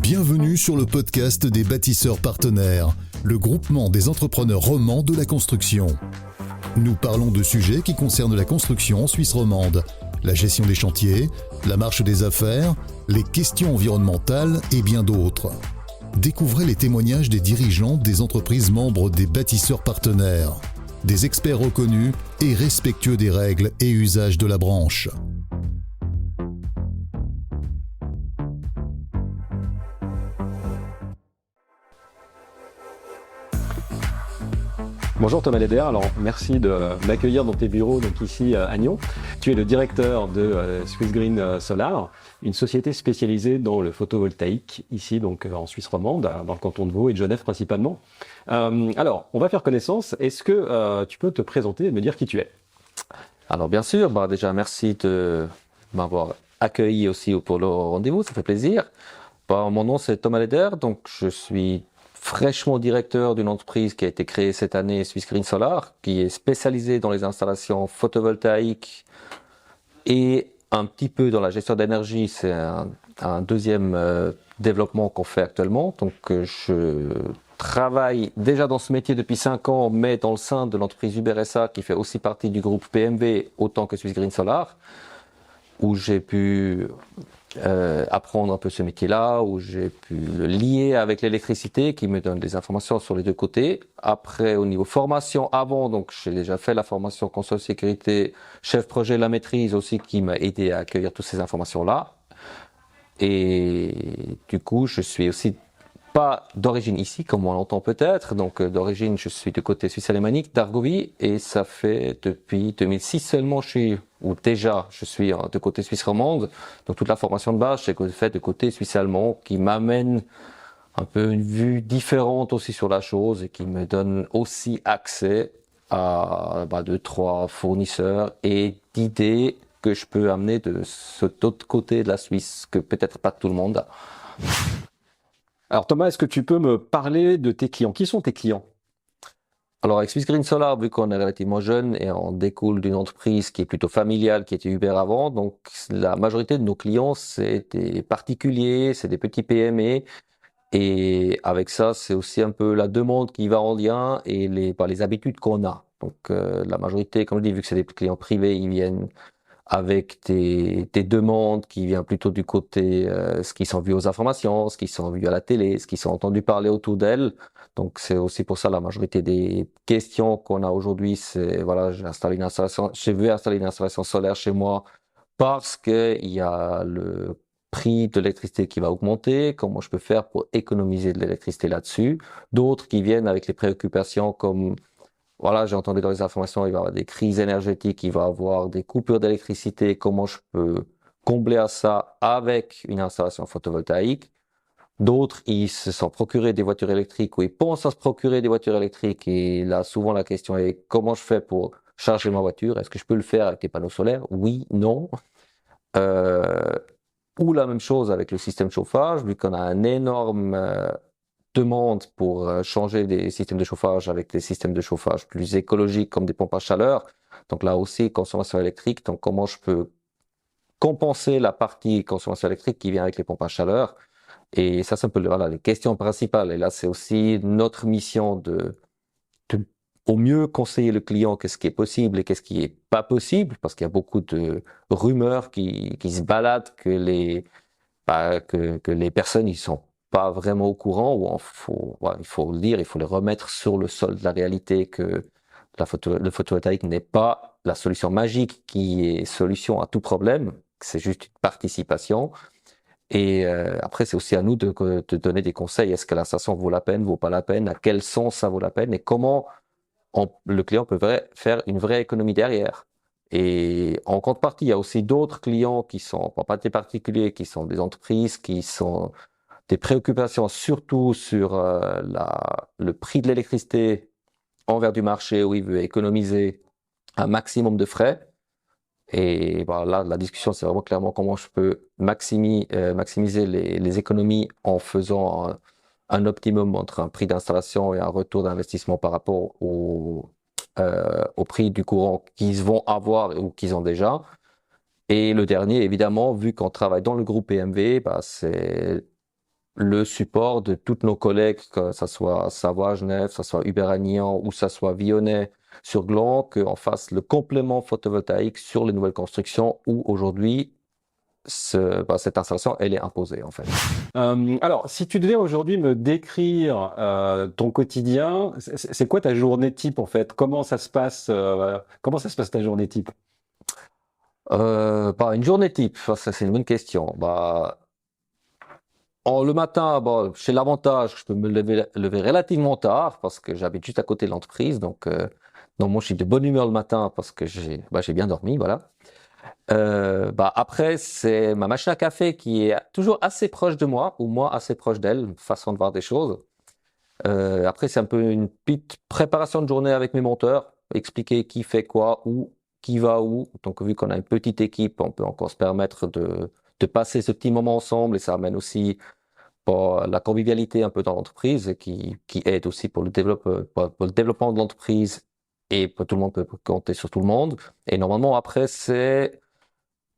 Bienvenue sur le podcast des bâtisseurs partenaires, le groupement des entrepreneurs romans de la construction. Nous parlons de sujets qui concernent la construction en Suisse romande, la gestion des chantiers, la marche des affaires, les questions environnementales et bien d'autres. Découvrez les témoignages des dirigeants des entreprises membres des bâtisseurs partenaires, des experts reconnus et respectueux des règles et usages de la branche. Bonjour Thomas Leder, alors merci de m'accueillir dans tes bureaux donc ici à Nyon. Tu es le directeur de Swiss Green Solar, une société spécialisée dans le photovoltaïque ici donc en Suisse romande, dans le canton de Vaud et de Genève principalement. Alors, on va faire connaissance. Est-ce que tu peux te présenter et me dire qui tu es? Alors bien sûr, déjà merci de m'avoir accueilli aussi pour le rendez-vous, ça fait plaisir. Mon nom c'est Thomas Leder, donc je suis fraîchement directeur d'une entreprise qui a été créée cette année, Swiss Green Solar, qui est spécialisée dans les installations photovoltaïques et un petit peu dans la gestion d'énergie. C'est un deuxième développement qu'on fait actuellement. Donc je travaille déjà dans ce métier depuis 5 ans, mais dans le sein de l'entreprise Uber SA, qui fait aussi partie du groupe PMV, autant que Swiss Green Solar, où j'ai pu apprendre un peu ce métier-là, où j'ai pu le lier avec l'électricité qui me donne des informations sur les deux côtés. Après, au niveau formation, donc j'ai déjà fait la formation console sécurité, chef projet, la maîtrise aussi, qui m'a aidé à accueillir toutes ces informations-là. Et du coup, je suis aussi pas d'origine ici, comme on l'entend peut-être. Donc d'origine, je suis du côté suisse alémanique, d'Argovie, et ça fait depuis 2006 seulement je suis de côté suisse romande. Donc toute la formation de base, j'ai fait de côté suisse allemand, qui m'amène un peu une vue différente aussi sur la chose et qui me donne aussi accès à 2-3 fournisseurs et d'idées que je peux amener de cet autre côté de la Suisse que peut-être pas tout le monde a. Alors Thomas, est-ce que tu peux me parler de tes clients? Qui sont tes clients? Alors avec Swiss Green Solar, vu qu'on est relativement jeune et on découle d'une entreprise qui est plutôt familiale, qui était Uber avant, donc la majorité de nos clients, c'est des particuliers, c'est des petits PME, et avec ça, c'est aussi un peu la demande qui va en lien et les habitudes qu'on a. Donc la majorité, comme je dis, vu que c'est des clients privés, ils viennent avec des demandes qui viennent plutôt du côté ce qu'ils sont vus aux informations, ce qu'ils sont vus à la télé, ce qu'ils sont entendus parler autour d'elles. Donc c'est aussi pour ça la majorité des questions qu'on a aujourd'hui, c'est voilà, je veux installer une installation solaire chez moi parce que il y a le prix de l'électricité qui va augmenter, comment je peux faire pour économiser de l'électricité là-dessus. D'autres qui viennent avec les préoccupations comme voilà, j'ai entendu dans les informations, il va y avoir des crises énergétiques, il va y avoir des coupures d'électricité, comment je peux combler à ça avec une installation photovoltaïque. D'autres, ils se sont procurés des voitures électriques ou ils pensent à se procurer des voitures électriques et là, souvent, la question est comment je fais pour charger ma voiture? Est-ce que je peux le faire avec des panneaux solaires? Oui, non. Ou la même chose avec le système de chauffage, vu qu'on a un énorme demande pour changer des systèmes de chauffage avec des systèmes de chauffage plus écologiques comme des pompes à chaleur. Donc là aussi, consommation électrique. Donc comment je peux compenser la partie consommation électrique qui vient avec les pompes à chaleur? Et ça, c'est un peu les questions principales. Et là, c'est aussi notre mission de au mieux conseiller le client qu'est-ce qui est possible et qu'est-ce qui est pas possible, parce qu'il y a beaucoup de rumeurs qui se baladent que les personnes ils sont pas vraiment au courant, ou il faut le dire, il faut les remettre sur le sol de la réalité, que le photovoltaïque n'est pas la solution magique qui est solution à tout problème, c'est juste une participation. Et après, c'est aussi à nous de donner des conseils. Est-ce que l'installation vaut la peine, vaut pas la peine, à quel sens ça vaut la peine, et comment le client peut faire une vraie économie derrière. Et en contrepartie, il y a aussi d'autres clients qui sont pas des particuliers, qui sont des entreprises, qui sont des préoccupations surtout sur le prix de l'électricité envers du marché, où il veut économiser un maximum de frais. Et là, la discussion, c'est vraiment clairement comment je peux maximiser les économies en faisant un optimum entre un prix d'installation et un retour d'investissement par rapport au prix du courant qu'ils vont avoir ou qu'ils ont déjà. Et le dernier, évidemment, vu qu'on travaille dans le groupe PMV, c'est le support de tous nos collègues, que ça soit Savoie, Genève, ça soit Hubert-Agnan ou ça soit Vionnet sur Gland, qu'on fasse le complément photovoltaïque sur les nouvelles constructions où aujourd'hui, cette installation, elle est imposée en fait. Alors, si tu devais aujourd'hui me décrire ton quotidien, c'est quoi ta journée type en fait? Comment ça se passe ta journée type? Une journée type, ça c'est une bonne question. Le matin, j'ai l'avantage, je peux me lever relativement tard parce que j'habite juste à côté de l'entreprise, donc moi je suis de bonne humeur le matin parce que j'ai bien dormi, voilà. Après, c'est ma machine à café qui est toujours assez proche de moi, ou moi assez proche d'elle, façon de voir des choses. Après, c'est un peu une petite préparation de journée avec mes monteurs, expliquer qui fait quoi, où, qui va où. Donc, vu qu'on a une petite équipe, on peut encore se permettre de passer ce petit moment ensemble et ça amène aussi la convivialité un peu dans l'entreprise et qui aide aussi pour le développement de l'entreprise et tout le monde peut compter sur tout le monde. Et normalement, après, c'est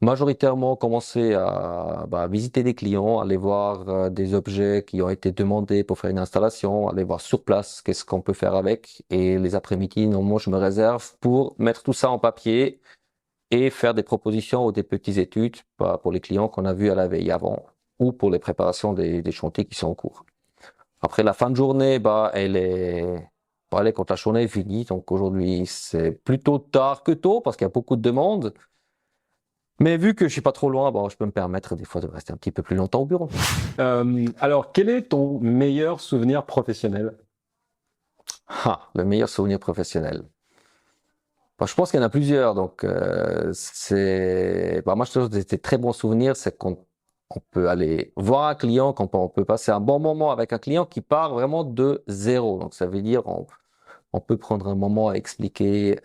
majoritairement commencer à visiter des clients, aller voir des objets qui ont été demandés pour faire une installation, aller voir sur place qu'est-ce qu'on peut faire avec. Et les après-midi, normalement, je me réserve pour mettre tout ça en papier et faire des propositions ou des petites études pour les clients qu'on a vus à la veille avant ou pour les préparations des chantiers qui sont en cours. Après, la fin de journée, elle est quand la journée est finie. Donc aujourd'hui, c'est plutôt tard que tôt parce qu'il y a beaucoup de demandes. Mais vu que je suis pas trop loin, je peux me permettre des fois de rester un petit peu plus longtemps au bureau. Alors, quel est ton meilleur souvenir professionnel? Le meilleur souvenir professionnel. Je pense qu'il y en a plusieurs. Donc, moi, je trouve des très bons souvenirs, c'est qu'on peut aller voir un client, quand on peut passer un bon moment avec un client qui part vraiment de zéro. Donc, ça veut dire on peut prendre un moment à expliquer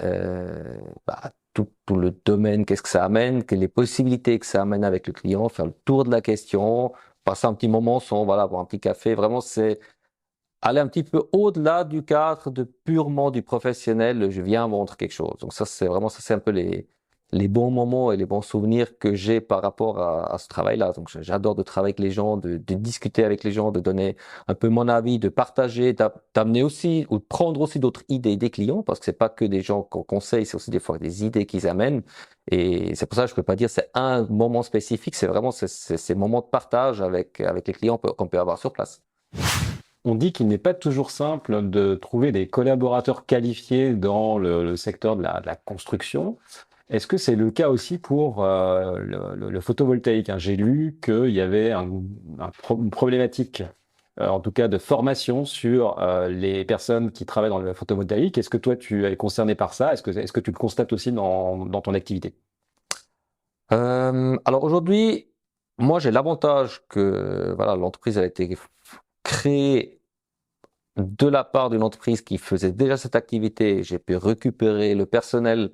tout le domaine, qu'est-ce que ça amène, quelles les possibilités que ça amène avec le client, faire le tour de la question, passer un petit moment sans boire un petit café. Vraiment, c'est aller un petit peu au-delà du cadre de purement du professionnel, je viens vendre quelque chose. Donc ça, c'est un peu les bons moments et les bons souvenirs que j'ai par rapport à ce travail-là. Donc j'adore de travailler avec les gens, de discuter avec les gens, de donner un peu mon avis, de partager, d'amener aussi ou de prendre aussi d'autres idées des clients parce que c'est pas que des gens qu'on conseille, c'est aussi des fois des idées qu'ils amènent. Et c'est pour ça que je peux pas dire c'est un moment spécifique, c'est vraiment ces moments de partage avec les clients qu'on peut avoir sur place. On dit qu'il n'est pas toujours simple de trouver des collaborateurs qualifiés dans le secteur de la construction. Est-ce que c'est le cas aussi pour le photovoltaïque, hein? J'ai lu qu'il y avait une problématique, en tout cas de formation sur les personnes qui travaillent dans le photovoltaïque. Est-ce que toi, tu es concerné par ça? Est-ce que tu le constates aussi dans ton activité? Alors aujourd'hui, moi j'ai l'avantage que l'entreprise a été créée de la part d'une entreprise qui faisait déjà cette activité. J'ai pu récupérer le personnel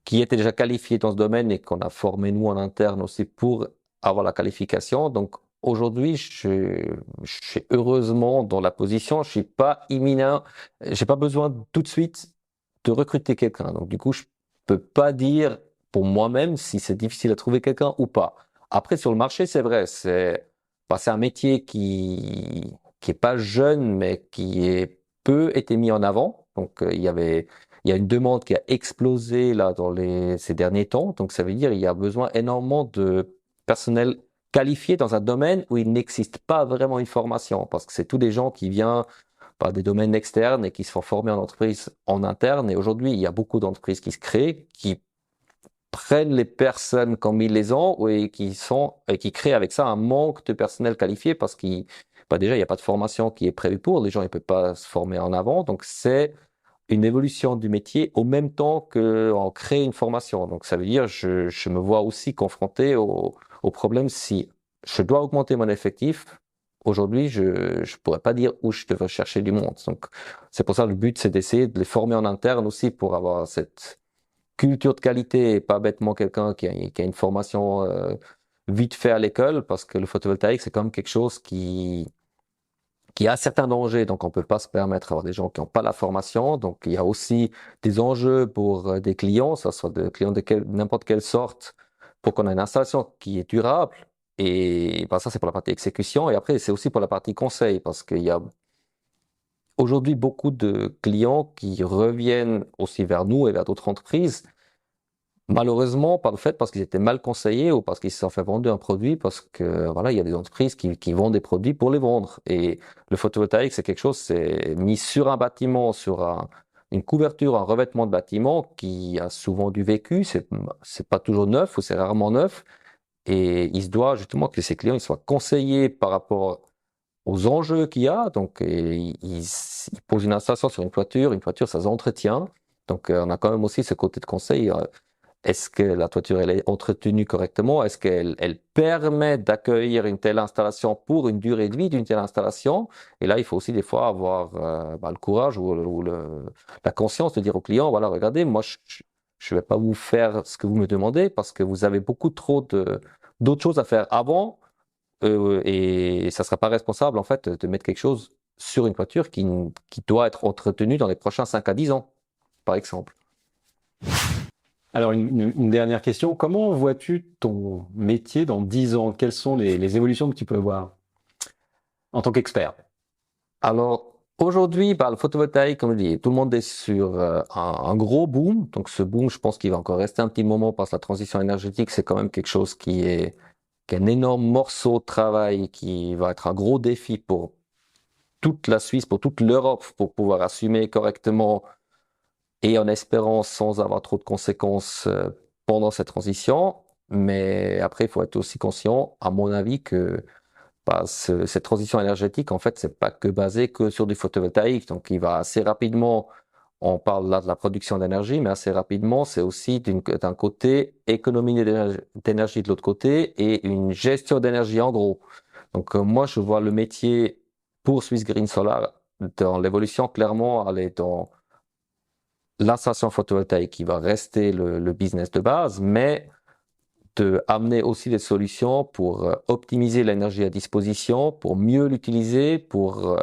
qui était déjà qualifié dans ce domaine et qu'on a formé nous en interne aussi pour avoir la qualification. Donc aujourd'hui, je suis heureusement dans la position, je suis pas imminent, j'ai pas besoin tout de suite de recruter quelqu'un. Donc du coup, je peux pas dire pour moi-même si c'est difficile à trouver quelqu'un ou pas. Après, sur le marché, c'est vrai, c'est un métier qui est pas jeune, mais qui est peu été mis en avant. Donc il y a une demande qui a explosé là ces derniers temps. Donc ça veut dire il y a besoin énormément de personnel qualifié dans un domaine où il n'existe pas vraiment une formation, parce que c'est tous des gens qui viennent par des domaines externes et qui se font former en entreprise en interne. Et aujourd'hui, il y a beaucoup d'entreprises qui se créent, qui prennent les personnes comme ils les ont et qui créent avec ça un manque de personnel qualifié parce déjà, il n'y a pas de formation qui est prévue pour. Les gens ne peuvent pas se former en avant. Donc, c'est une évolution du métier au même temps qu'on crée une formation. Donc, ça veut dire je me vois aussi confronté au problème si je dois augmenter mon effectif. Aujourd'hui, je ne pourrais pas dire où je devrais chercher du monde. Donc, c'est pour ça le but, c'est d'essayer de les former en interne aussi pour avoir cette culture de qualité et pas bêtement quelqu'un qui a une formation vite fait à l'école, parce que le photovoltaïque, c'est quand même quelque chose qui a certains dangers, donc on peut pas se permettre d'avoir des gens qui n'ont pas la formation. Donc il y a aussi des enjeux pour des clients, ça soit des clients de n'importe quelle sorte, pour qu'on ait une installation qui est durable. Et ça, c'est pour la partie exécution. Et après, c'est aussi pour la partie conseil, parce qu'il y a aujourd'hui beaucoup de clients qui reviennent aussi vers nous et vers d'autres entreprises, malheureusement, parce qu'ils étaient mal conseillés ou parce qu'ils se sont fait vendre un produit, parce que voilà, il y a des entreprises qui vendent des produits pour les vendre. Et le photovoltaïque, c'est quelque chose, c'est mis sur un bâtiment, une couverture, un revêtement de bâtiment qui a souvent du vécu. C'est pas toujours neuf ou c'est rarement neuf. Et il se doit justement que ces clients ils soient conseillés par rapport aux enjeux qu'il y a. Donc, ils posent une installation sur une toiture, ça s'entretient. Donc, on a quand même aussi ce côté de conseil. Est-ce que la toiture elle est entretenue correctement? Est-ce qu'elle permet d'accueillir une telle installation pour une durée de vie d'une telle installation? Et là, il faut aussi des fois avoir le courage ou la conscience de dire au client, voilà, regardez, moi, je ne vais pas vous faire ce que vous me demandez parce que vous avez beaucoup trop d'autres choses à faire avant et ça ne sera pas responsable en fait de mettre quelque chose sur une toiture qui doit être entretenue dans les prochains 5 à 10 ans, par exemple. Alors, une dernière question. Comment vois-tu ton métier dans 10 ans? Quelles sont les évolutions que tu peux voir en tant qu'expert? Alors, aujourd'hui, le photovoltaïque, comme je dis, tout le monde est sur un gros boom. Donc, ce boom, je pense qu'il va encore rester un petit moment parce que la transition énergétique, c'est quand même quelque chose qui est un énorme morceau de travail qui va être un gros défi pour toute la Suisse, pour toute l'Europe, pour pouvoir assumer correctement et en espérant sans avoir trop de conséquences pendant cette transition. Mais après, il faut être aussi conscient, à mon avis, que cette transition énergétique, en fait, c'est pas que basé que sur du photovoltaïque. Donc, il va assez rapidement, on parle là de la production d'énergie, mais assez rapidement, c'est aussi d'un côté économie d'énergie de l'autre côté et une gestion d'énergie en gros. Donc, moi, je vois le métier pour Swiss Green Solar dans l'évolution clairement aller dans l'installation photovoltaïque qui va rester le business de base, mais de amener aussi des solutions pour optimiser l'énergie à disposition, pour mieux l'utiliser, pour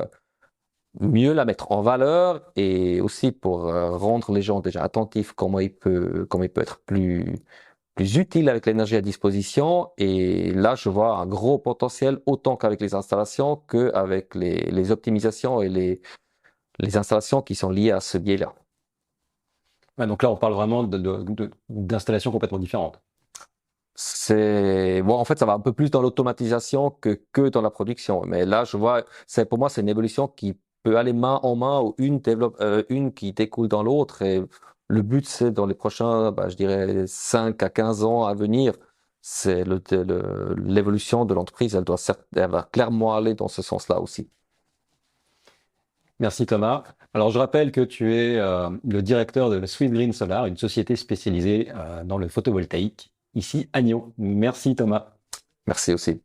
mieux la mettre en valeur et aussi pour rendre les gens déjà attentifs comment il peut être plus utile avec l'énergie à disposition. Et là, je vois un gros potentiel autant qu'avec les installations qu'avec les optimisations et les installations qui sont liées à ce biais-là. Ouais, donc là, on parle vraiment d'installations complètement différentes. En fait, ça va un peu plus dans l'automatisation que dans la production. Mais là, je vois, pour moi, c'est une évolution qui peut aller main en main ou une qui découle dans l'autre. Et le but, c'est dans les prochains, je dirais, 5 à 15 ans à venir, c'est l'évolution de l'entreprise. Elle va clairement aller dans ce sens-là aussi. Merci Thomas. Alors je rappelle que tu es le directeur de la Swiss Green Solar, une société spécialisée dans le photovoltaïque, ici à Nyon. Merci Thomas. Merci aussi.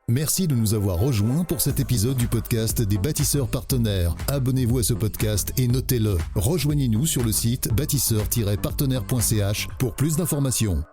Merci de nous avoir rejoints pour cet épisode du podcast des bâtisseurs partenaires. Abonnez-vous à ce podcast et notez-le. Rejoignez-nous sur le site bâtisseur-partenaire.ch pour plus d'informations.